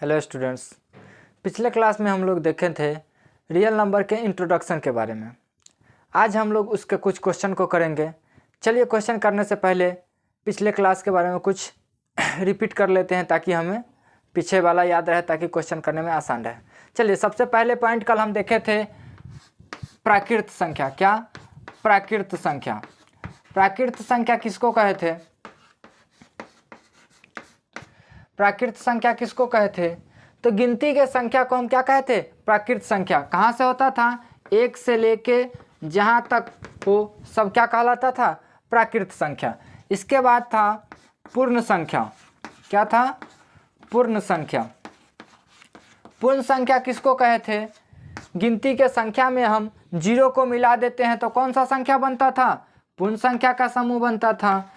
Hello students, पिछले class में हम लोग देखे थे रियल नंबर के इंट्रोडक्शन के बारे में। आज हम लोग उसके कुछ क्वेश्चन को करेंगे। चलिए क्वेश्चन करने से पहले पिछले क्लास के बारे में कुछ रिपीट कर लेते हैं ताकि हमें पीछे वाला याद रहे, ताकि क्वेश्चन करने में आसान रहे। चलिए, सबसे पहले पॉइंट कल हम देखे थे प्राकृत संख्या। क्या? प्राकृत संख्या। प्राकृत संख्या किसको कहे थे? प्राकृत संख्या किसको कहे थे? तो गिनती के संख्या को हम क्या कहे थे? प्राकृत संख्या। कहाँ से होता था? एक से लेके जहाँ तक हो सब क्या कहलाता था? प्राकृत संख्या। इसके बाद था पूर्ण संख्या। क्या था? पूर्ण संख्या। पूर्ण संख्या किसको कहे थे? गिनती के संख्या में हम जीरो को मिला देते हैं तो कौन सा संख्या बनता था? पूर्ण संख्या का समूह बनता था।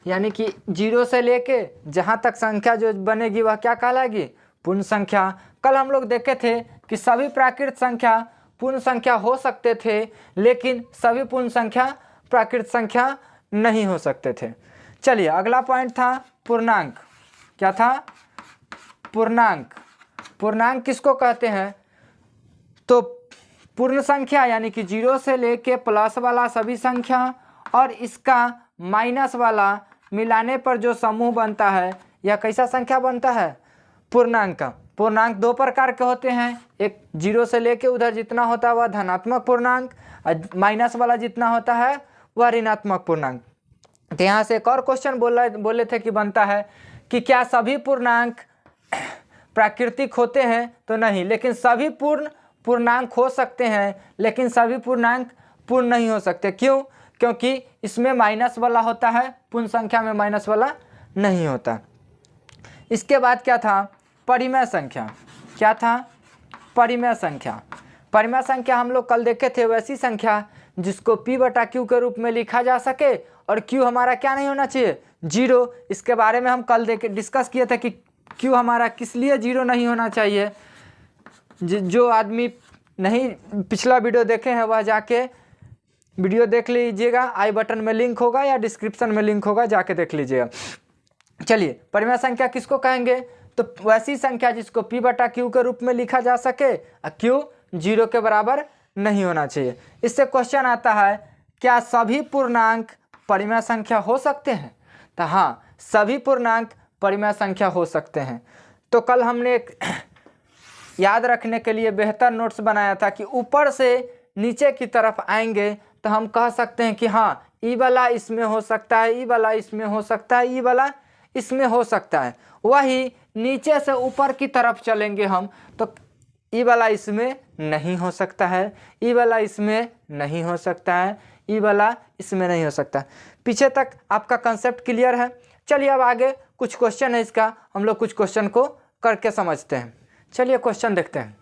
यानी कि जीरो से लेके जहाँ तक संख्या जो बनेगी वह क्या कहलाएगी? पूर्ण संख्या। कल हम लोग देखे थे कि सभी प्राकृत संख्या पूर्ण संख्या हो सकते थे, लेकिन सभी पूर्ण संख्या प्राकृत संख्या नहीं हो सकते थे। चलिए, अगला पॉइंट था पूर्णांक। क्या था? पूर्णांक। पूर्णांक किसको कहते हैं? तो पूर्ण संख्या यानी कि जीरो से लेके प्लस वाला सभी संख्या और इसका माइनस वाला मिलाने पर जो समूह बनता है, यह कैसा संख्या बनता है? पूर्णांक। पूर्णांक दो प्रकार के होते हैं। एक जीरो से लेके उधर जितना होता है वह धनात्मक पूर्णांक, और माइनस वाला जितना होता है वह ऋणात्मक पूर्णांक। तो यहाँ से एक और क्वेश्चन बोले थे कि बनता है कि क्या सभी पूर्णांक प्राकृतिक होते हैं? तो नहीं, लेकिन सभी पूर्णांक हो सकते हैं, लेकिन सभी पूर्णांक पूर्ण नहीं हो सकते। क्यों? क्योंकि इसमें माइनस वाला होता है, पूर्ण संख्या में माइनस वाला नहीं होता। इसके बाद क्या था? परिमेय संख्या। क्या था? परिमेय संख्या। परिमेय संख्या हम लोग कल देखे थे, वैसी संख्या जिसको p/q के रूप में लिखा जा सके और q हमारा क्या नहीं होना चाहिए? जीरो। इसके बारे में हम कल डिस्कस किए थे कि q हमारा किस लिए जीरो नहीं होना चाहिए। जो आदमी नहीं पिछला वीडियो देखे हैं वह जाके वीडियो देख लीजिएगा, आई बटन में लिंक होगा या डिस्क्रिप्शन में लिंक होगा, जाके देख लीजिएगा। चलिए, परिमेय संख्या किसको कहेंगे? तो वैसी संख्या जिसको p/q के रूप में लिखा जा सके और q जीरो के बराबर नहीं होना चाहिए। इससे क्वेश्चन आता है, क्या सभी पूर्णांक परिमेय संख्या हो सकते हैं? तो हाँ, सभी पूर्णांक परिमेय संख्या हो सकते हैं। तो कल हमने एक याद रखने के लिए बेहतर नोट्स बनाया था कि ऊपर से नीचे की तरफ आएंगे तो हम कह सकते हैं कि हाँ, ई वाला इसमें हो सकता है, ई वाला इसमें हो सकता है, ई वाला इसमें हो सकता है। वही नीचे से ऊपर की तरफ चलेंगे हम तो ई वाला इसमें नहीं हो सकता है, ई वाला इसमें नहीं हो सकता है, ई वाला इसमें नहीं हो सकता। पीछे तक आपका कंसेप्ट क्लियर है? चलिए, अब आगे कुछ क्वेश्चन है, इसका हम लोग कुछ क्वेश्चन को करके समझते हैं। चलिए क्वेश्चन देखते हैं।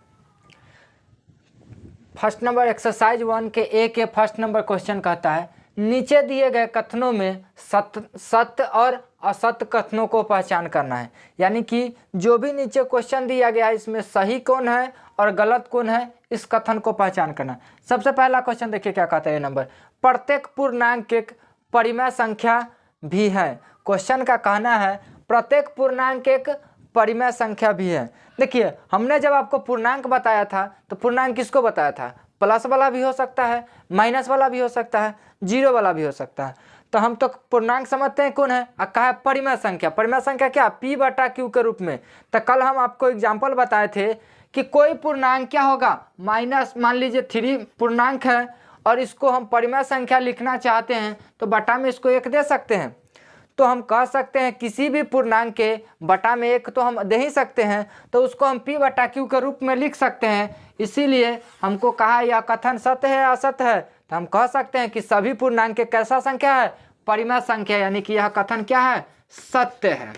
फर्स्ट नंबर एक्सरसाइज 1 के ए के फर्स्ट नंबर क्वेश्चन कहता है, नीचे दिए गए कथनों में सत्य और असत्य कथनों को पहचान करना है। यानी कि जो भी नीचे क्वेश्चन दिया गया है इसमें सही कौन है और गलत कौन है, इस कथन को पहचान करना। सबसे पहला क्वेश्चन देखिए क्या कहता है। ये नंबर, प्रत्येक पूर्णांक एक परिमेय संख्या भी है। क्वेश्चन का कहना है प्रत्येक पूर्णांक एक परिमेय संख्या भी है। देखिए, हमने जब आपको पूर्णांक बताया था तो पूर्णांक किसको बताया था? प्लस वाला भी हो सकता है, माइनस वाला भी हो सकता है, जीरो वाला भी हो सकता है। तो हम तो पूर्णांक समझते हैं कौन है, कहा है परिमेय संख्या। परिमेय संख्या क्या? p/q के रूप में। तो कल हम आपको एग्जाम्पल बताए थे कि कोई पूर्णांक क्या होगा? माइनस, मान लीजिए 3 पूर्णांक है और इसको हम परिमेय संख्या लिखना चाहते हैं तो बटा में इसको 1 दे सकते हैं। तो हम कह सकते हैं किसी भी पूर्णांक के बटा में 1 तो हम दे ही सकते हैं, तो उसको हम p/q के रूप में लिख सकते हैं। इसीलिए हमको कहा यह कथन सत्य है असत्य है, तो हम कह सकते हैं कि सभी पूर्णांक के कैसा संख्या है? परिमेय संख्या। यानी कि यह कथन क्या है? सत्य है।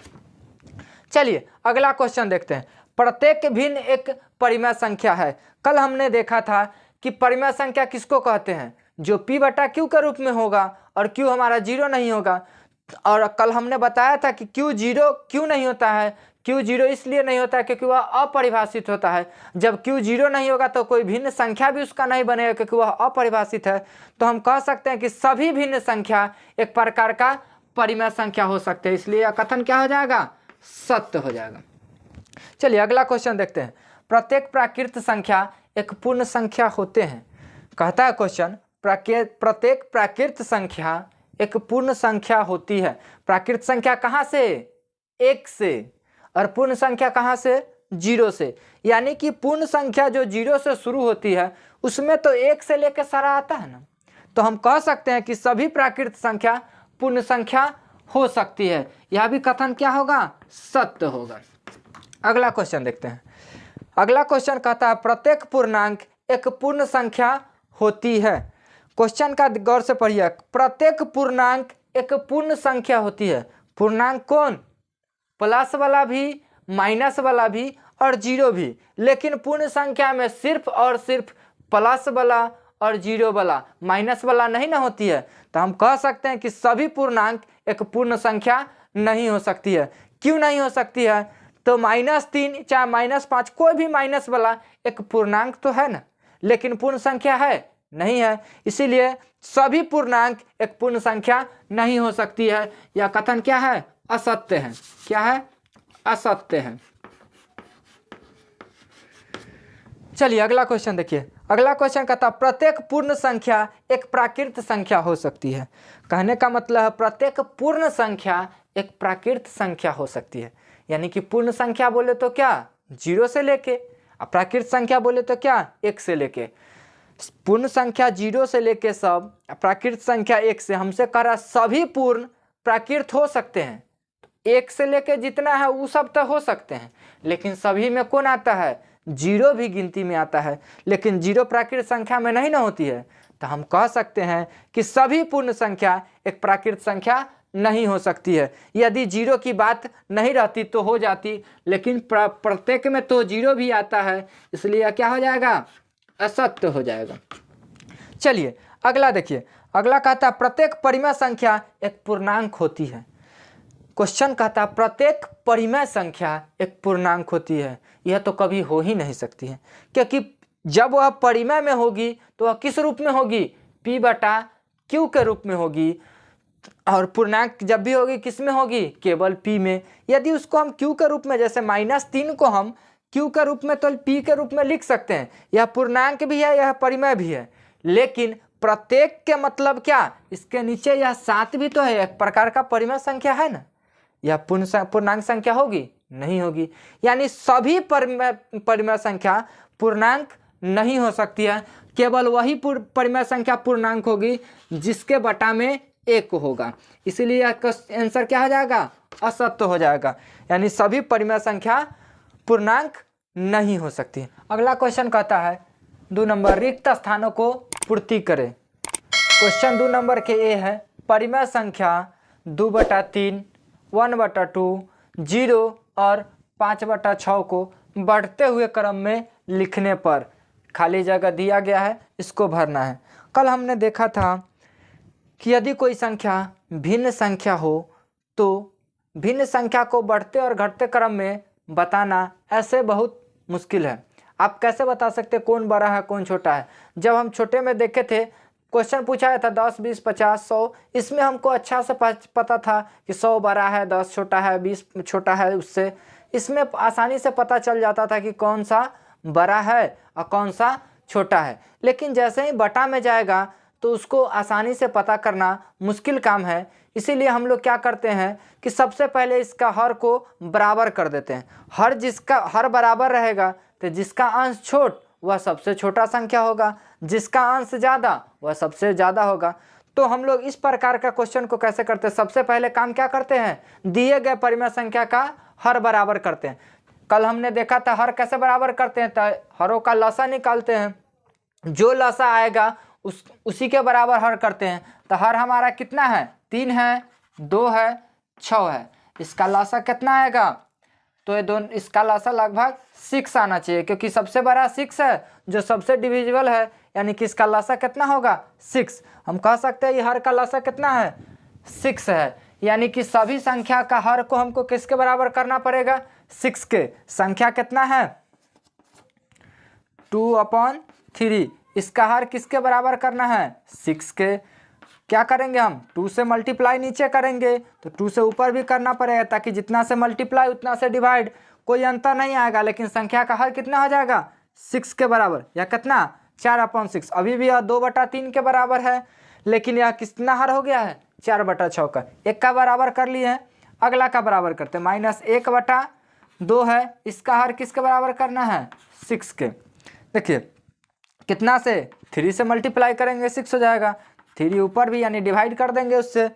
चलिए अगला क्वेश्चन देखते हैं। प्रत्येक भिन्न एक परिमेय संख्या है। कल हमने देखा था कि परिमेय संख्या किसको कहते हैं? जो p/q के रूप में होगा और q हमारा जीरो नहीं होगा। और कल हमने बताया था कि q जीरो क्यों नहीं होता है? q जीरो इसलिए नहीं होता है क्योंकि वह अपरिभाषित होता है। जब q जीरो नहीं होगा तो कोई भिन्न संख्या भी उसका नहीं बनेगा क्योंकि वह अपरिभाषित है। तो हम कह सकते हैं कि सभी भिन्न संख्या एक प्रकार का परिमेय संख्या हो सकते हैं। इसलिए यह कथन क्या हो जाएगा? सत्य हो जाएगा। चलिए अगला क्वेश्चन देखते हैं। प्रत्येक प्राकृत संख्या एक पूर्ण संख्या होते हैं। कहता है क्वेश्चन, प्रत्येक प्राकृत संख्या एक पूर्ण संख्या होती है। प्राकृत संख्या कहाँ से? 1 से। और पूर्ण संख्या कहाँ से? 0 से। यानी कि पूर्ण संख्या जो 0 से शुरू होती है उसमें तो 1 से लेकर सारा आता है ना। तो हम कह सकते हैं कि सभी प्राकृत संख्या पूर्ण संख्या हो सकती है। यह भी कथन क्या होगा? सत्य होगा। अगला क्वेश्चन देखते हैं। अगला क्वेश्चन कहता है प्रत्येक पूर्णांक एक पूर्ण संख्या होती है। क्वेश्चन का गौर से पढ़िए। प्रत्येक पूर्णांक एक पूर्ण संख्या होती है। पूर्णांक कौन? प्लस वाला भी, माइनस वाला भी और जीरो भी। लेकिन पूर्ण संख्या में सिर्फ और सिर्फ प्लस वाला और जीरो वाला, माइनस वाला नहीं ना होती है। तो हम कह सकते हैं कि सभी पूर्णांक एक पूर्ण संख्या नहीं हो सकती है। क्यों नहीं हो सकती है? तो -3 चाहे -5 कोई भी माइनस वाला एक पूर्णांक तो है ना, लेकिन पूर्ण संख्या है नहीं है। इसीलिए सभी पूर्णांक एक पूर्ण संख्या नहीं हो सकती है। यह कथन क्या है? असत्य है। क्या है? असत्य है। चलिए अगला क्वेश्चन देखिए। अगला क्वेश्चन कहता है प्रत्येक पूर्ण संख्या एक प्राकृत संख्या हो सकती है। कहने का मतलब है प्रत्येक पूर्ण संख्या एक प्राकृत संख्या हो सकती है। यानी कि पूर्ण संख्या बोले तो क्या? 0 से लेके, और प्राकृत संख्या बोले तो क्या? 1 से लेके। पूर्ण संख्या 0 से लेके सब, प्राकृत संख्या 1 से। हमसे कह रहा सभी पूर्ण प्राकृत हो सकते हैं। 1 से लेके जितना है वो सब तो हो सकते हैं, लेकिन सभी में कौन आता है? 0 भी गिनती में आता है, लेकिन 0 प्राकृत संख्या में नहीं ना होती है। तो हम कह सकते हैं कि सभी पूर्ण संख्या एक प्राकृत संख्या नहीं हो सकती है। यदि 0 की बात नहीं रहती तो हो जाती, लेकिन प्रत्येक में तो 0 भी आता है, इसलिए क्या हो जाएगा? असत्य हो जाएगा। चलिए अगला देखिए। अगला कहता है प्रत्येक परिमेय संख्या एक पूर्णांक होती है। क्वेश्चन कहता प्रत्येक परिमेय संख्या एक पूर्णांक होती है। यह तो कभी हो ही नहीं सकती है, क्योंकि जब वह परिमेय में होगी तो वह किस रूप में होगी? P/Q के रूप में होगी। और पूर्णांक जब भी होगी किस में होगी? केवल P में। यदि उसको हम Q के रूप में, जैसे -3 को हम Q के रूप में तो P के रूप में लिख सकते हैं। यह पूर्णांक भी है, यह परिमेय भी है। लेकिन प्रत्येक के मतलब क्या? इसके नीचे यह 7 भी तो है, एक प्रकार का परिमेय संख्या है ना। यह पूर्णांक संख्या होगी? नहीं होगी। यानी सभी परिमेय संख्या पूर्णांक नहीं हो सकती है। केवल वही परिमेय संख्या पूर्णांक होगी जिसके बटा में 1 होगा। इसीलिए आंसर क्या हो जाएगा? असत्य हो जाएगा। यानी सभी परिमेय संख्या पूर्णांक नहीं हो सकती। अगला क्वेश्चन कहता है 2 नंबर रिक्त स्थानों को पूर्ति करें। क्वेश्चन 2 नंबर के ए है परिमेय संख्या 2/3, 1/2, 0 और 5/6 को बढ़ते हुए क्रम में लिखने पर खाली जगह दिया गया है, इसको भरना है। कल हमने देखा था कि यदि कोई संख्या भिन्न संख्या हो तो भिन्न संख्या को बढ़ते और घटते क्रम में बताना ऐसे बहुत मुश्किल है। आप कैसे बता सकते कौन बड़ा है कौन छोटा है? जब हम छोटे में देखे थे, क्वेश्चन पूछा था 10, 20, 50, 100। इसमें हमको अच्छा से पता था कि 100 बड़ा है, 10 छोटा है, 20 छोटा है उससे। इसमें आसानी से पता चल जाता था कि कौन सा बड़ा है और कौन सा छोटा है। लेकिन जैसे ही बटा में जाएगा तो उसको आसानी से पता करना मुश्किल काम है। इसीलिए हम लोग क्या करते हैं कि सबसे पहले इसका हर को बराबर कर देते हैं। हर बराबर रहेगा तो जिसका अंश छोट वह सबसे छोटा संख्या होगा, जिसका अंश ज़्यादा वह सबसे ज़्यादा होगा। तो हम लोग इस प्रकार का क्वेश्चन को कैसे करते हैं? सबसे पहले काम क्या करते हैं? दिए गए परिमेय संख्या का हर बराबर करते हैं। कल हमने देखा था हर कैसे बराबर करते हैं, तो हरों का लसा निकालते हैं। जो लसा आएगा उसी के बराबर हर करते हैं। तो हर हमारा कितना है? 3 है, 2 है, 6 है। इसका लसा कितना आएगा? तो ये दोनों, इसका लसा लगभग 6 आना चाहिए, क्योंकि सबसे बड़ा 6 है जो सबसे डिविजिबल है। यानी कि इसका लसा कितना होगा? 6। हम कह सकते हैं ये हर का लसा कितना है? 6 है। यानी कि सभी संख्या का हर को हमको किसके बराबर करना पड़ेगा? 6 के। संख्या कितना है? 2/3। इसका हर किसके बराबर करना है? 6 के। क्या करेंगे हम? 2 से मल्टीप्लाई नीचे करेंगे तो 2 से ऊपर भी करना पड़ेगा, ताकि जितना से मल्टीप्लाई उतना से डिवाइड। कोई अंतर नहीं आएगा, लेकिन संख्या का हर कितना हो जाएगा 6 के बराबर, या कितना 4/6। अभी भी यह 2/3 के बराबर है, लेकिन यह कितना हर हो गया है 4/6 का। एक का बराबर कर लिए हैं, अगला का बराबर करते हैं। -1/2 है, इसका हर किसके बराबर करना है 6 के। देखिए कितना से 3 से मल्टीप्लाई करेंगे 6 हो जाएगा, 3 ऊपर भी यानी डिवाइड कर देंगे उससे,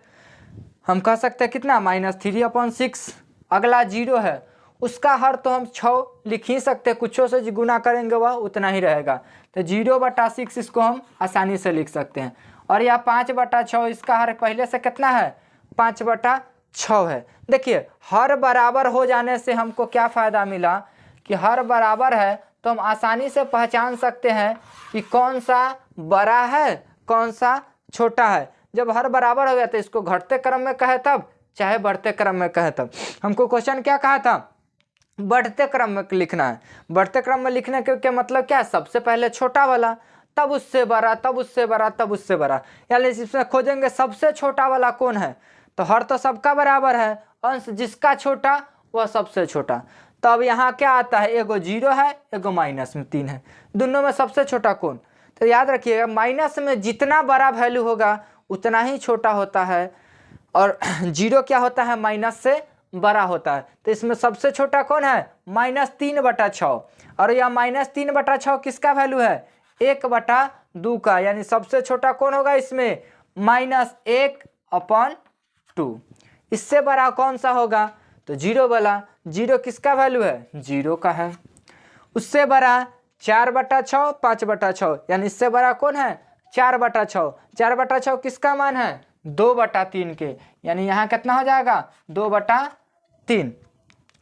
हम कह सकते हैं कितना -3/6। अगला 0 है, उसका हर तो हम 6 लिख ही सकते हैं, कुछों से गुना करेंगे वह उतना ही रहेगा, तो 0/6 इसको हम आसानी से लिख सकते हैं। और यह 5/6, इसका हर पहले से कितना है 5/6 है। देखिए हर बराबर हो जाने से हमको क्या फ़ायदा मिला कि हर बराबर है तो हम आसानी से पहचान सकते हैं कि कौन सा बड़ा है कौन सा छोटा है। जब हर बराबर हो गया तो इसको घटते क्रम में कहे तब, चाहे बढ़ते क्रम में कहे तब। हमको क्वेश्चन क्या कहा था, बढ़ते क्रम में लिखना है। बढ़ते क्रम में लिखने के मतलब क्या है, सबसे पहले छोटा वाला, तब उससे बड़ा, तब उससे बड़ा, तब उससे बड़ा, यानी इसमें खोजेंगे सबसे छोटा वाला कौन है। तो हर तो सबका बराबर है, अंश जिसका छोटा वह सबसे छोटा। तब यहाँ क्या आता है, एगो 0 है एगो -3 है, दोनों में सबसे छोटा कौन। तो याद रखिएगा माइनस में जितना बड़ा वैल्यू होगा उतना ही छोटा होता है, और 0 क्या होता है माइनस से बड़ा होता है। तो इसमें सबसे छोटा कौन है -3/6, और यह -3/6 किसका वैल्यू है 1/2 का, यानी सबसे छोटा कौन होगा इसमें -1/2। इससे बड़ा कौन सा होगा तो 0 वाला, 0 किसका वैल्यू है 0 का है। उससे बड़ा 4/6 5/6, यानी इससे बड़ा कौन है 4/6, 4/6 किसका मान है 2/3 के, यानी यहाँ कितना हो जाएगा 2/3।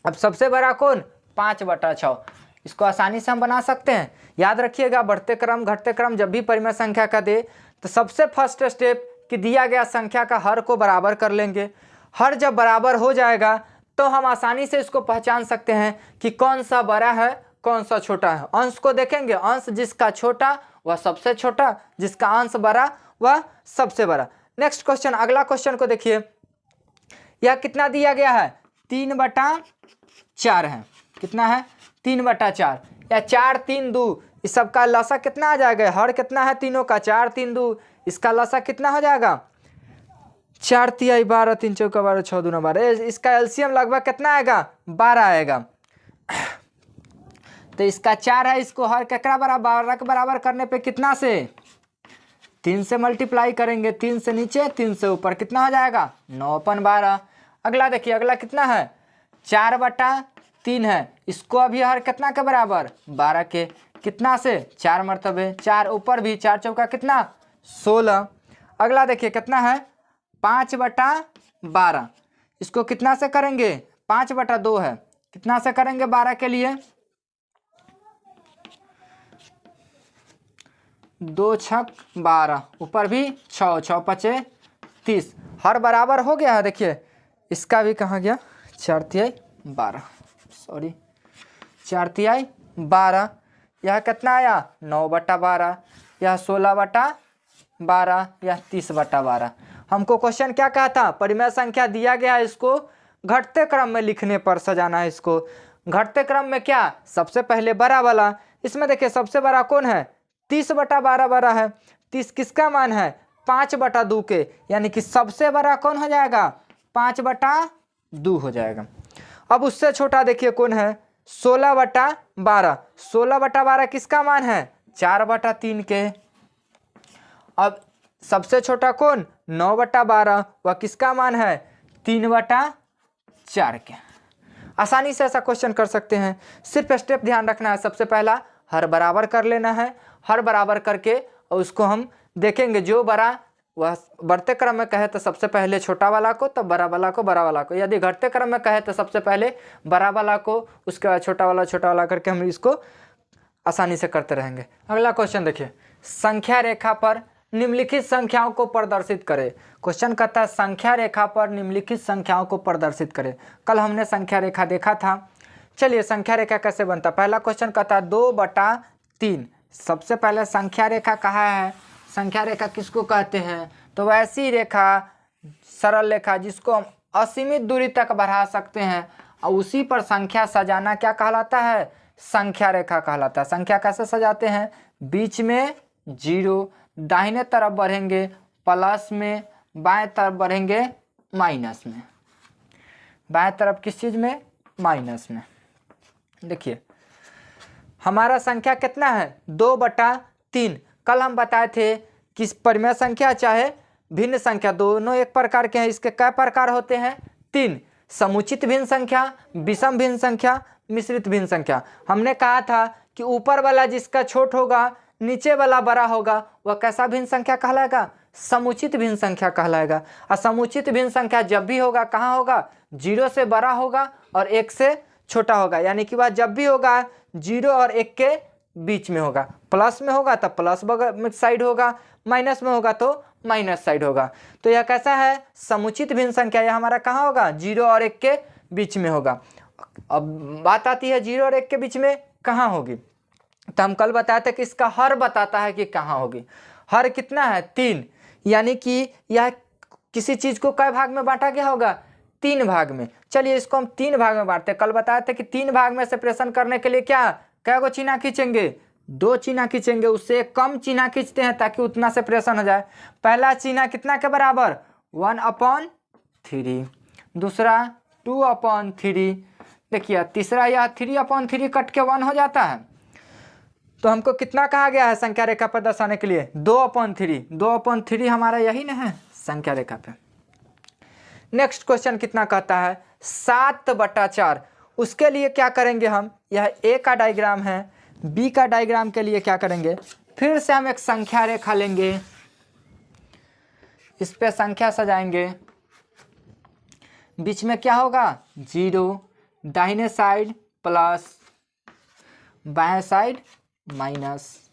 अब सबसे बड़ा कौन 5/6, इसको आसानी से हम बना सकते हैं। याद रखिएगा बढ़ते क्रम घटते क्रम जब भी परिमेय संख्या का दे तो सबसे फर्स्ट स्टेप कि दिया गया संख्या का हर को बराबर कर लेंगे। हर जब बराबर हो जाएगा तो हम आसानी से इसको पहचान सकते हैं कि कौन सा बड़ा है कौन सा छोटा है। अंश को देखेंगे, अंश जिसका छोटा वह सबसे छोटा, जिसका अंश बड़ा वह सबसे बड़ा। नेक्स्ट क्वेश्चन, अगला क्वेश्चन को देखिए, यह कितना दिया गया है 3/4 है। कितना है 3/4, या 4 3 2, इस सबका लसा कितना आ जाएगा, हर कितना है तीनों का 4 3 2, इसका लसा कितना हो जाएगा 4 तिहाई 12 3 चौका 12 6 दूना 12, इसका एलसीएम लगभग कितना आएगा 12 आएगा। तो इसका 4 है, इसको हर ककरा बराबर के बराबर करने पे कितना से 3 से मल्टीप्लाई करेंगे, 3 से नीचे 3 से ऊपर, कितना हो जाएगा 9/12। अगला देखिए, अगला कितना है 4/3 है, इसको अभी हर कितना के बराबर 12 के, कितना से 4 मरतबे, 4 ऊपर भी 4 चौका कितना 16। अगला देखिए कितना है 5/12, इसको कितना से करेंगे 5/2 है, कितना से करेंगे 12 के लिए 2 छक 12, ऊपर भी 6 6 5 30, हर बराबर हो गया है। देखिए इसका भी कहाँ गया 4 तिहाई 12, सॉरी 4 तिहाई 12, यह कितना आया 9/12, यह 16/12, यह 30/12। हमको क्वेश्चन क्या कहा था, परिमेय संख्या दिया गया है, इसको घटते क्रम में लिखने पर सजाना है। इसको घटते क्रम में क्या, सबसे पहले बड़ा वाला, इसमें देखिए सबसे बड़ा कौन है 30/12 बड़ा है, 30 किसका मान है 5/2 के, यानी कि सबसे बड़ा कौन हो जाएगा 5/2 हो जाएगा। अब उससे छोटा देखिए कौन है 16/12, 16/12 किसका मान है 4/3 के। अब सबसे छोटा कौन 9/12, वह किसका मान है 3/4 के। आसानी से ऐसा क्वेश्चन कर सकते हैं, सिर्फ स्टेप ध्यान रखना है। सबसे पहला हर बराबर कर लेना है, हर बराबर करके और उसको हम देखेंगे जो बड़ा वह बढ़ते क्रम में कहे तो सबसे पहले छोटा वाला को, तब बड़ा वाला को, बड़ा वाला को। यदि घटते क्रम में कहे तो सबसे पहले बड़ा वाला को, उसके बाद छोटा वाला करके हम इसको आसानी से करते रहेंगे। अगला क्वेश्चन देखिए, संख्या रेखा पर निम्नलिखित संख्याओं को प्रदर्शित करें। क्वेश्चन कहता है संख्या रेखा पर निम्नलिखित संख्याओं को प्रदर्शित करें। कल हमने संख्या रेखा देखा था, चलिए संख्या रेखा कैसे बनता। पहला क्वेश्चन कहता है 2/3। सबसे पहले संख्या रेखा कहाँ है, संख्या रेखा किसको कहते हैं, तो वैसी रेखा सरल रेखा जिसको हम असीमित दूरी तक बढ़ा सकते हैं और उसी पर संख्या सजाना क्या कहलाता है? संख्या रेखा कहलाता है। संख्या कैसे सजाते हैं? बीच में 0, दाहिने तरफ बढ़ेंगे प्लस में, बाएं तरफ बढ़ेंगे माइनस में। बाएं तरफ किस चीज़ में? माइनस में। देखिए हमारा संख्या कितना है? 2/3। कल हम बताए थे कि परिमेय संख्या चाहे भिन्न संख्या दोनों एक प्रकार के हैं। इसके क्या प्रकार होते हैं? 3। समुचित भिन्न संख्या, विषम भिन्न संख्या, मिश्रित भिन्न संख्या। हमने कहा था कि ऊपर वाला जिसका छोट होगा नीचे वाला बड़ा होगा वह कैसा भिन्न संख्या कहलाएगा? समुचित भिन्न संख्या कहलाएगा। और समुचित भिन्न संख्या जब भी होगा कहाँ होगा? 0 से बड़ा होगा और 1 से छोटा होगा। यानी कि वह जब भी होगा 0 और 1 के बीच में होगा। प्लस में होगा तो प्लस बगल साइड होगा, माइनस में होगा तो माइनस साइड होगा। तो यह कैसा है? समुचित भिन्न संख्या। यह हमारा कहाँ होगा? 0 और 1 के बीच में होगा। अब बात आती है 0 और 1 के बीच में कहाँ होगी? तो हम कल बताए थे कि इसका हर बताता है कि कहाँ होगी। हर कितना है? 3। यानी कि यह किसी चीज़ को कई भाग में बांटा गया होगा? 3 भाग में। चलिए इसको हम 3 भाग में बांटते हैं। कल बताए थे कि 3 भाग में सेपरेशन करने के लिए क्या गो चिन्ह खींचेंगे? 2 चिन्ह खींचेंगे। उससे कम चिन्ह खींचते हैं ताकि उतना सेपरेशन हो जाए। पहला चिन्ह कितना के बराबर? 1/3। दूसरा 2/3। देखिए तीसरा यह 3/3 कट के 1 हो जाता है। तो हमको कितना कहा गया है संख्या रेखा पर दर्शाने के लिए? 2/3। 2/3 हमारा यही ना है संख्या रेखा पे। नेक्स्ट क्वेश्चन कितना कहता है? 7/4। उसके लिए क्या करेंगे हम? यह ए का डायग्राम है। बी का डायग्राम के लिए क्या करेंगे? फिर से हम एक संख्या रेखा लेंगे, इस पे संख्या सजाएंगे। बीच में क्या होगा? 0, दाहिने साइड प्लस, बाएं साइड माइनस।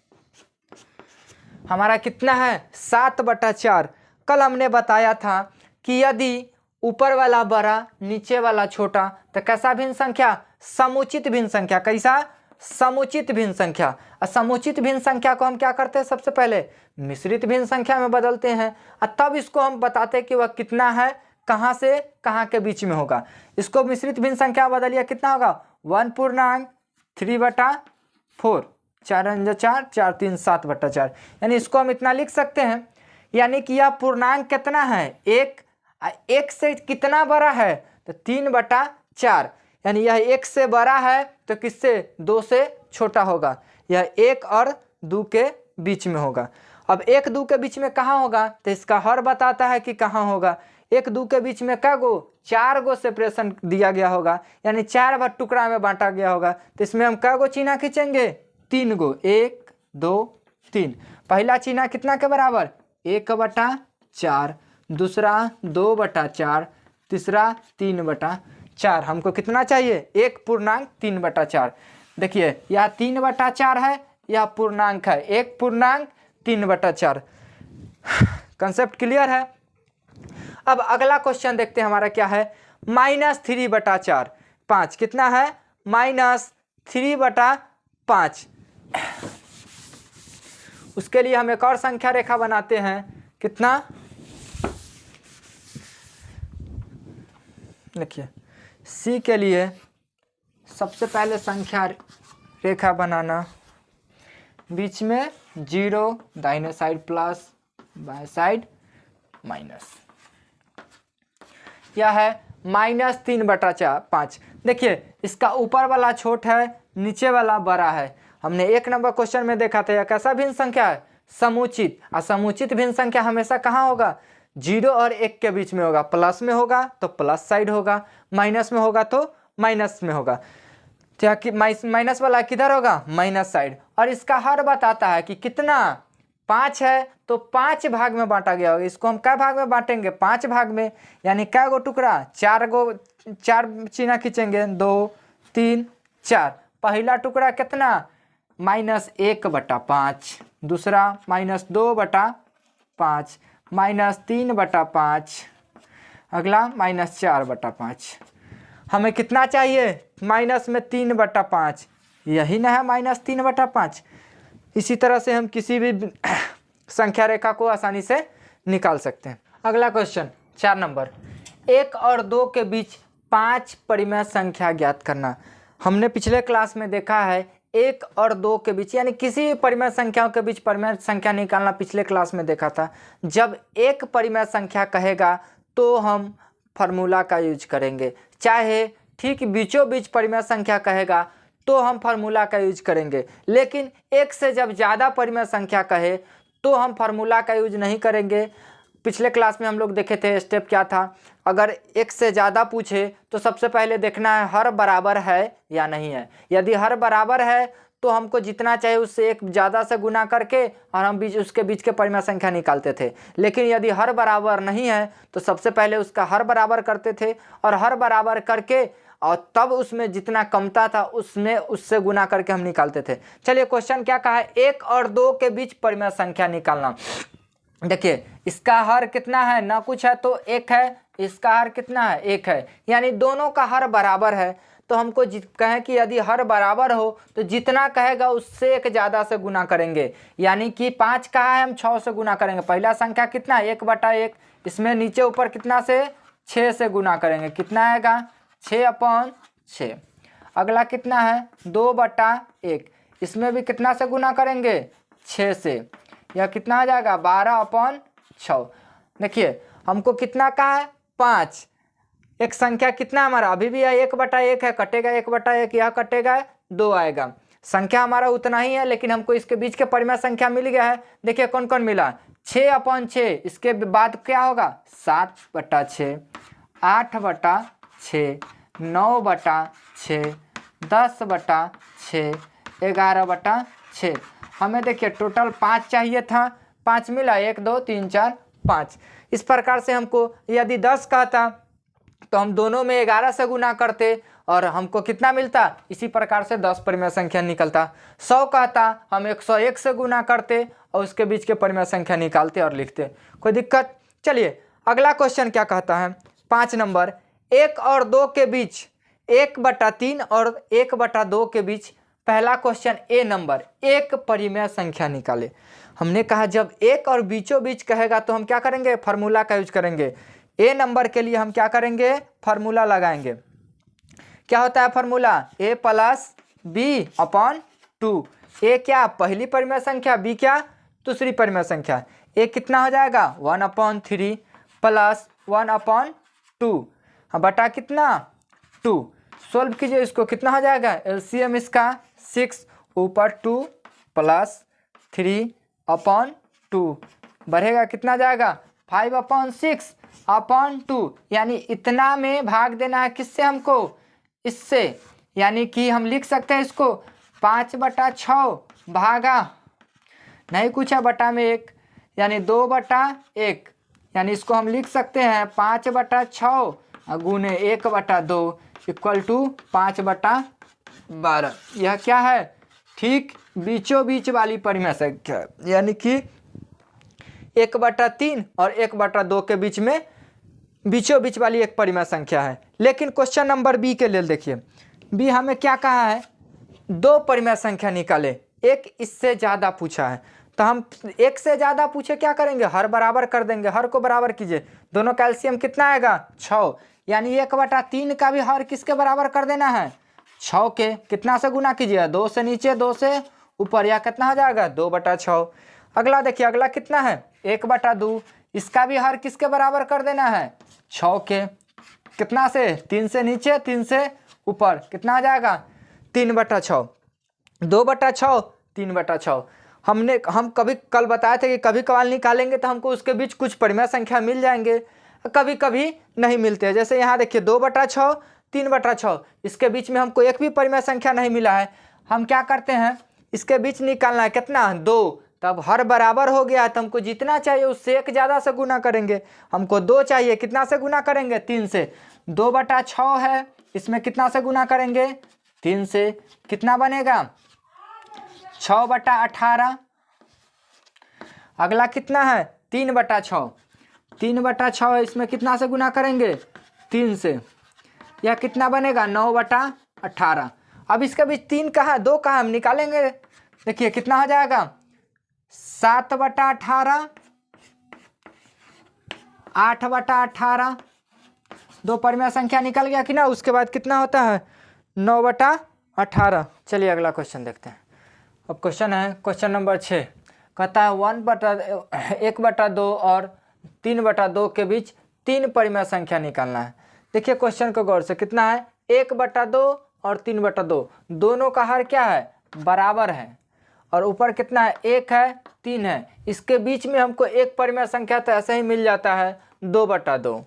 हमारा कितना है? 7/4। कल हमने बताया था कि यदि ऊपर वाला बड़ा नीचे वाला छोटा तो कैसा भिन्न संख्या? समुचित भिन्न संख्या। कैसा? समुचित भिन्न संख्या। और समुचित भिन्न संख्या को हम क्या करते हैं? सबसे पहले मिश्रित भिन्न संख्या में बदलते हैं और तब इसको हम बताते हैं कि वह कितना है, कहाँ से कहाँ के बीच में होगा। इसको मिश्रित भिन्न संख्या में बदलिए, कितना होगा? 1/3/4। 4 4, 4 3 7/4। यानी इसको हम इतना लिख सकते हैं। यानी कि यह पूर्णांक कितना है? 1 से कितना बड़ा है? तो 3/4। यानी यह 1 से बड़ा है तो किससे? 2 से छोटा होगा। यह 1 और 2 के बीच में होगा। अब 1 2 के बीच में कहाँ होगा? तो इसका हर बताता है कि कहाँ होगा। 1 2 के बीच में क्या गो? 4 गो सेपरेशन दिया गया होगा। यानी 4 टुकड़ा में बांटा गया होगा। तो इसमें हम क्या गो चिन्ह खींचेंगे? 3 गो। 1 2 3। पहला चिन्ह कितना के बराबर? 1/4। दूसरा 2/4। तीसरा 3/4। हमको कितना चाहिए? 1/3/4। देखिए यह 3/4 है, यह पूर्णांक है। 1/3/4। कंसेप्ट क्लियर है? अब अगला क्वेश्चन देखते हैं हमारा क्या है? -3/4। 5 कितना है? -3/5। उसके लिए हम एक और संख्या रेखा बनाते हैं। कितना? देखिए सी के लिए सबसे पहले संख्या रेखा बनाना। बीच में 0, दाहिने साइड प्लस, बाएं साइड माइनस। यह है -3/5। देखिए इसका ऊपर वाला छोट है, नीचे वाला बड़ा है। हमने 1 नंबर क्वेश्चन में देखा था। यह कैसा भिन्न संख्या है? समुचित। और समुचित भिन्न संख्या हमेशा कहाँ होगा? 0 और 1 के बीच में होगा। प्लस में होगा तो प्लस साइड होगा, माइनस में होगा तो माइनस में होगा। तो माइनस वाला किधर होगा? Minus side. और इसका हर बताता है कि कितना? 5 है तो 5 भाग में बांटा गया होगा। इसको हम क्या भाग में बांटेंगे? 5 भाग में। यानी क्या गो टुकड़ा? 4 चिन्ह खींचेंगे। 2 3 4। पहला टुकड़ा कितना? -1/5। दूसरा -2/5। -3/5। अगला -4/5। हमें कितना चाहिए? -3/5। यही ना है -3/5। इसी तरह से हम किसी भी संख्या रेखा को आसानी से निकाल सकते हैं। अगला क्वेश्चन 4 नंबर। 1 और 2 के बीच 5 परिमेय संख्या ज्ञात करना। हमने पिछले क्लास में देखा है 1 और 2 के बीच यानी किसी भी परिमेय संख्याओं के बीच परिमेय संख्या निकालना पिछले क्लास में देखा था। जब एक परिमेय संख्या कहेगा तो हम फार्मूला का यूज करेंगे, चाहे ठीक बीचों बीच परिमेय संख्या कहेगा तो हम फार्मूला का यूज करेंगे, लेकिन एक से जब ज़्यादा परिमेय संख्या कहे तो हम फार्मूला का यूज नहीं करेंगे। पिछले क्लास में हम लोग देखे थे स्टेप क्या था, अगर एक से ज़्यादा पूछे तो सबसे पहले देखना है हर बराबर है या नहीं है। यदि हर बराबर है तो हमको जितना चाहिए उससे एक ज़्यादा से गुना करके और हम उसके बीच के परिमेय संख्या निकालते थे। लेकिन यदि हर बराबर नहीं है तो सबसे पहले उसका हर बराबर करते थे और हर बराबर करके और तब उसमें जितना कमता था उससे गुना करके हम निकालते थे। चलिए क्वेश्चन क्या कहा है, 1 और 2 के बीच परिमेय संख्या निकालना। देखिए इसका हर कितना है, ना कुछ है तो 1 है, इसका हर कितना है 1 है, यानी दोनों का हर बराबर है। तो हमको कहें कि यदि हर बराबर हो तो जितना कहेगा उससे एक ज़्यादा से गुना करेंगे, यानी कि 5 कहा है हम 6 से गुना करेंगे। पहला संख्या कितना है 1/1, इसमें नीचे ऊपर कितना से 6 से गुना करेंगे, कितना आएगा 6/6। अगला कितना है 2/1, इसमें भी कितना से गुना करेंगे 6 से, यह कितना आ जाएगा 12/6। देखिए हमको कितना का है 5, एक संख्या कितना हमारा अभी भी है 1/1 है, कटेगा 1/1, यह कटेगा 2 आएगा। संख्या हमारा उतना ही है लेकिन हमको इसके बीच के परिमेय संख्या मिल गया है। देखिए कौन कौन मिला, 6/6, इसके बाद क्या होगा 7/6, 8/6, 9/6, 10/6, 11/6। हमें देखिए टोटल 5 चाहिए था, 5 मिला, 1 2 3 4 5। इस प्रकार से हमको यदि 10 कहता तो हम दोनों में 11 से गुना करते और हमको कितना मिलता, इसी प्रकार से 10 परिमेय संख्या निकलता। 100 कहता हम 101 से गुना करते और उसके बीच के परिमेय संख्या निकालते और लिखते। कोई दिक्कत। चलिए अगला क्वेश्चन क्या कहता है 5 नंबर, 1 और 2 के बीच 1/3 और 1/2 के बीच। पहला क्वेश्चन ए नंबर, एक परिमेय संख्या निकाले। हमने कहा जब 1 और बीचों बीच कहेगा तो हम क्या करेंगे फार्मूला का यूज करेंगे। ए नंबर के लिए हम क्या करेंगे फार्मूला लगाएंगे। क्या होता है फार्मूला, a + b/2। ए क्या पहली परिमेय संख्या, बी क्या दूसरी परिमेय संख्या। ए कितना हो जाएगा 1/3 + 1/2 बटा कितना 2। सोल्व कीजिए इसको, कितना हो जाएगा एलसीएम इसका 6 ऊपर 2 + 3/2 बढ़ेगा, कितना जाएगा 5/6/2, यानी इतना में भाग देना है किससे हमको, इससे। यानी कि हम लिख सकते हैं इसको 5/6 भागा नहीं कुछ है बटा में 1, यानी 2/1, यानी इसको हम लिख सकते हैं 5/6 गुने 1/2 = 5/12। यह क्या है, ठीक बीचों बीच वाली परिमेय संख्या, यानी कि 1/3 और 1/2 के बीच में बीचों बीच वाली एक परिमेय संख्या है। लेकिन क्वेश्चन नंबर बी के लिए देखिए, बी हमें क्या कहा है 2 परिमेय संख्या निकाले, एक इससे ज़्यादा पूछा है। तो हम एक से ज़्यादा पूछे क्या करेंगे, हर बराबर कर देंगे। हर को बराबर कीजिए, दोनों का एलसीएम कितना आएगा 6, यानी 1/3 का भी हर किसके बराबर कर देना है 6 के। कितना से गुना कीजिए, 2 से नीचे 2 से ऊपर, या कितना हो जाएगा 2/6। अगला देखिए, अगला कितना है 1/2, इसका भी हर किसके बराबर कर देना है 6 के। कितना से 3 से नीचे 3 से ऊपर, कितना आ जाएगा 3/6, 2/6 3/6। हम कभी कल बताए थे कि कभी कभार निकालेंगे तो हमको उसके बीच कुछ परिमेय संख्या मिल जाएंगे, कभी कभी नहीं मिलते। जैसे यहाँ देखिए 2/6 3/6, इसके बीच में हमको एक भी परिमेय संख्या नहीं मिला है। हम क्या करते हैं, इसके बीच निकालना है कितना 2, तब हर बराबर हो गया तो हमको जितना चाहिए उससे एक ज़्यादा से गुना करेंगे। हमको 2 चाहिए, कितना से गुना करेंगे 3 से। 2/6 है, इसमें कितना से गुना करेंगे 3 से, कितना बनेगा 6/18। अगला कितना है 3/6, 3/6 है, इसमें कितना से गुना करेंगे 3 से, यह कितना बनेगा 9/18। अब इसके बीच 3 कहाँ 2 कहाँ हम निकालेंगे, देखिए कितना हो जाएगा 7/18, 8/18, दो परिमेय संख्या निकल गया कि ना। उसके बाद कितना होता है 9/18। चलिए अगला क्वेश्चन देखते हैं। अब क्वेश्चन है क्वेश्चन नंबर 6, कहता है 1/2 और 3/2 के बीच 3 परिमेय संख्या निकालना है। देखिए क्वेश्चन को गौर से, कितना है 1/2 और 3/2, दोनों का हर क्या है बराबर है, और ऊपर कितना है 1 है 3 है, इसके बीच में हमको एक परिमेय संख्या तो ऐसे ही मिल जाता है 2/2।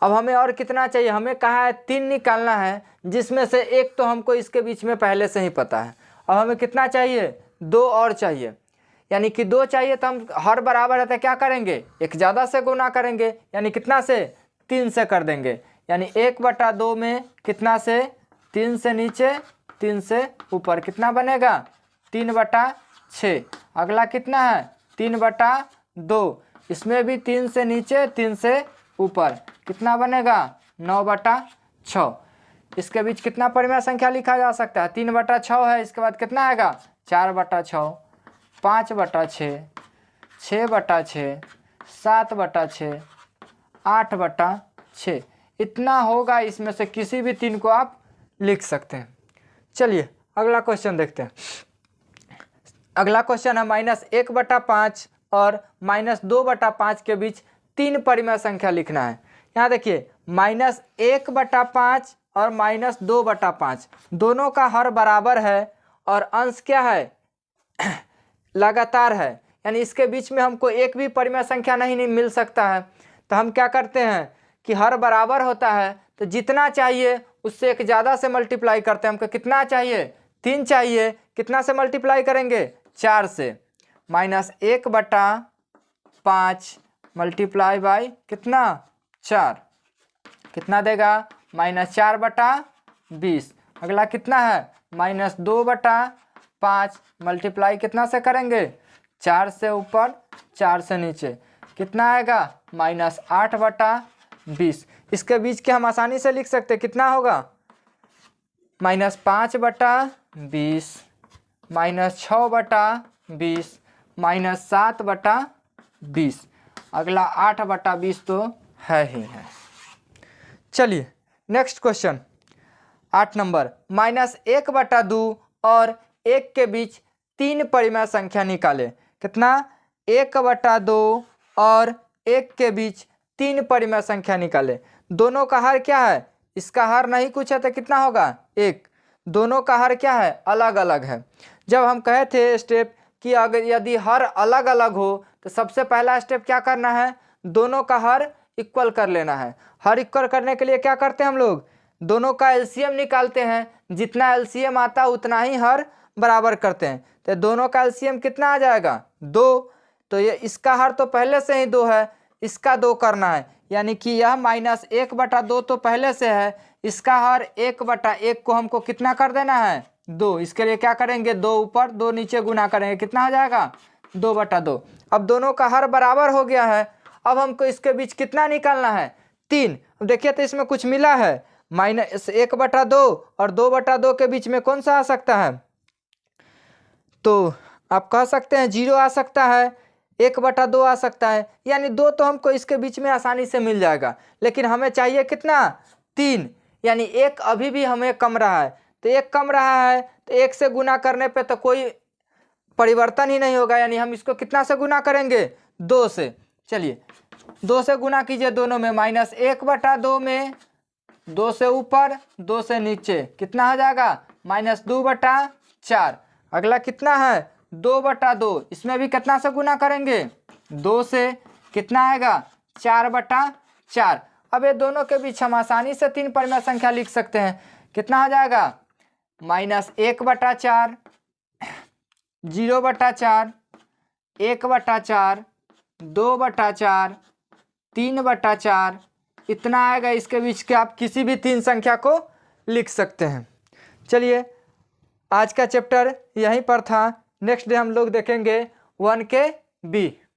अब हमें और कितना चाहिए, हमें कहा है 3 निकालना है, जिसमें से एक तो हमको इसके बीच में पहले से ही पता है। अब हमें कितना चाहिए 2 और चाहिए, यानी कि 2 चाहिए। तो हम हर बराबर है तो क्या करेंगे, एक ज़्यादा से गुना करेंगे, यानी कितना से 3 से कर देंगे। यानी 1/2 में कितना से 3 से नीचे 3 से ऊपर कितना बनेगा 3/6। अगला कितना है 3/2, इसमें भी 3 से नीचे 3 से ऊपर कितना बनेगा 9/6। इसके बीच कितना परिमेय संख्या लिखा जा सकता है 3/6 है। इसके बाद कितना आएगा 4/6, 5/6, 6/6, 7/6, 8/6, इतना होगा। इसमें से किसी भी 3 को आप लिख सकते हैं। चलिए अगला क्वेश्चन देखते हैं। अगला क्वेश्चन है -1/5 और -2/5 के बीच 3 परिमेय संख्या लिखना है। यहाँ देखिए -1/5 और -2/5 दोनों का हर बराबर है और अंश क्या है लगातार है, यानी इसके बीच में हमको एक भी परिमेय संख्या नहीं मिल सकता है। तो हम क्या करते हैं कि हर बराबर होता है तो जितना चाहिए उससे एक ज़्यादा से मल्टीप्लाई करते हैं। हमको कितना चाहिए 3 चाहिए, कितना से मल्टीप्लाई करेंगे 4 से। -1/5 मल्टीप्लाई बाई कितना 4, कितना देगा -4/20। अगला कितना है -2/5 मल्टीप्लाई कितना से करेंगे 4 से ऊपर 4 से नीचे, कितना आएगा -8/20। इसके बीच के हम आसानी से लिख सकते हैं, कितना होगा -5/20, -6/20, -7/20। अगला 8/20 तो है ही है। चलिए नेक्स्ट क्वेश्चन 8 नंबर, -1/2 और 1 के बीच 3 परिमेय संख्या निकाले। कितना 1/2 और 1 के बीच 3 परिमेय संख्या निकाले। दोनों का हर क्या है, इसका हर नहीं कुछ है तो कितना होगा 1। दोनों का हर क्या है अलग अलग है। जब हम कहे थे स्टेप कि अगर यदि हर अलग अलग हो तो सबसे पहला स्टेप क्या करना है, दोनों का हर इक्वल कर लेना है। हर इक्वल करने के लिए क्या करते हैं हम लोग, दोनों का एलसीएम निकालते हैं। जितना एलसीएम आता है उतना ही हर बराबर करते हैं। तो दोनों का एलसीएम कितना आ जाएगा 2। तो ये इसका हर तो पहले से ही 2 है, इसका 2 करना है, यानी कि यह -1/2 तो पहले से है, इसका हर 1/1 को हमको कितना कर देना है 2। इसके लिए क्या करेंगे 2 ऊपर 2 नीचे गुना करेंगे, कितना हो जाएगा 2/2। अब दोनों का हर बराबर हो गया है। अब हमको इसके बीच कितना निकालना है 3। अब देखिए तो इसमें कुछ मिला है -1/2 और 2/2 के बीच में कौन सा आ सकता है, तो आप कह सकते हैं 0 आ सकता है, 1/2 आ सकता है, यानी 2 तो हमको इसके बीच में आसानी से मिल जाएगा। लेकिन हमें चाहिए कितना 3, यानी 1 अभी भी हमें कम रहा है। तो 1 कम रहा है तो 1 से गुना करने पे तो कोई परिवर्तन ही नहीं होगा, यानी हम इसको कितना से गुना करेंगे 2 से। चलिए 2 से गुना कीजिए दोनों में, -1/2 में 2 से ऊपर 2 से नीचे कितना हो जाएगा -2/4। अगला कितना है 2/2, इसमें भी कितना से गुना करेंगे 2 से, कितना आएगा 4/4। अब ये दोनों के बीच हम आसानी से 3 परिमेय संख्या लिख सकते हैं। कितना हो जाएगा -1/4, 0/4, 1/4, 2/4, 3/4, इतना आएगा। इसके बीच के आप किसी भी 3 संख्या को लिख सकते हैं। चलिए आज का चैप्टर यहीं पर था। नेक्स्ट डे हम लोग देखेंगे 1 के बी।